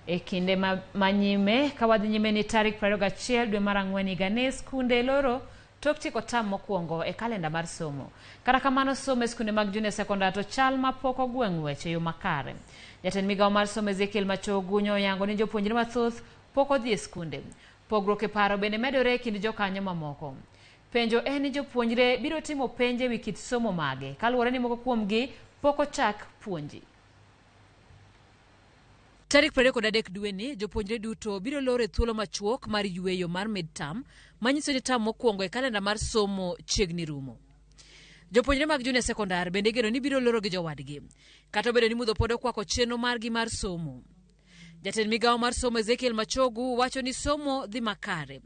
E kinde manyime kawadhi nyime ni tarik 21 dwe mar Ang'wen higa ni skunde loro tok tieko tam mokwongo e kalenda mar somo. Kata kamano somo e skunde mag Junior Sekondar to chal mapok ogweng' weche yo makare. Jatend migawo mar somo Ezekiel Machogunyo oyango ni jopuonjre mathoth pok odhi e skunde. Pogruok e paro bende medore e kind jokanyo mamoko. Penjo en ni jopuonjre biro timo penje wi kit somo mage kaluwore ni moko kuomgi pok ochak puonji. Tarik 23 dwe ni jopuonjre duto biro loro thuolo machuok mar yweyo mar midterm manyiso ni tam mokwongo e kalenda mar somo chiegni rumo. Jopuonjre mag Junior Sekondar bende geno ni biro loro gi jowadgi kata obedo ni mudho pod okwako chenro margi mar somo. Jatend migawo mar somo Ezekiel Machogu wacho ni somo dhi makare.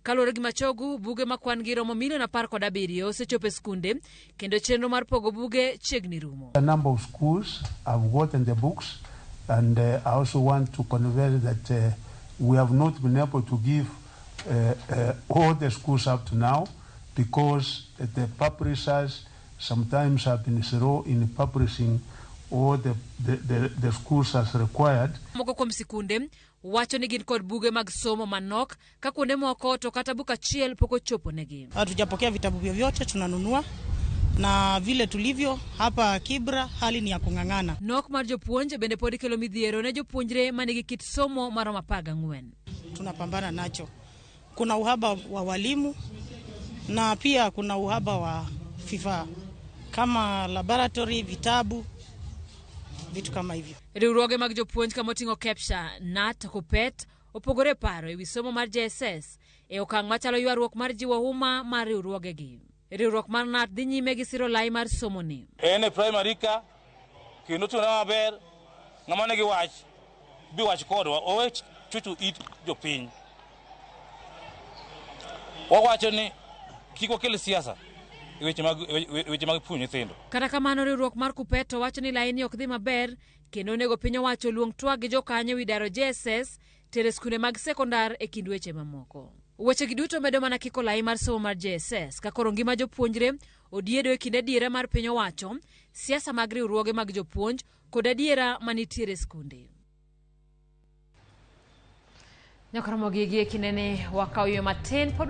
Kaluwore gi Machogu, buge makwan gi romo milion 17 osechopo e skunde kendo chenro mar pogo buge chiegni rumo. A number of schools have gotten the books. And I also want to convey that we have not been able to give all the schools up to now because the publishers sometimes have been slow in publishing all the schools as required. Moko kuom sikunde wacho ni gin kod buge mag somo manok ka kuonde moko to kata buka achiel pok ochopo negi. Hatujapokea vitabu vyote, tunanunua. Na vile tulivyo hapa Kibra hali ni ya kung'ang'ana. Nok mar jopuonje bende pod kelo midhiero ne jopuonjre manigi kit somo maromo 14. Tunapambana nacho. Kuna uhaba wa walimu na pia kuna uhaba wa vifaa kama laboratory, vitabu, vitu kama hivyo. Riwruoge mag jopuonj kama oting'o Kepsha, Nat, Kupet opogore paro e wi somo mar JSS e okang' machalo ywaruok mar jiwo uma mar riwruogegi. Riwruok mar Nat dhi nyime gi siro lai mar somo ni. Ene primary ka kendo tuna maber ng'ama ne gi wach bi wach kodwa owe chuchu it jopiny. Wawacho ni kiko kele siasa weche mag puonjo nyithindo. Kata kamano riwruok mar Kupet wacho ni laini ok dhi maber kendo onego piny owacho luong twag gi jokanyo wi daro JSS tere skunde mag sekondar e kind weche mamoko. Weche gi duto medo mana kiko lai mar somo mar JSS ka koro ngima jopuonjre odiedo e kinde adiera mar piny owacho, siasa mag riwruoge mag jopuonj kod adiera manitiere skunde. Ramogi gi kinde ni wakaw yo matin pod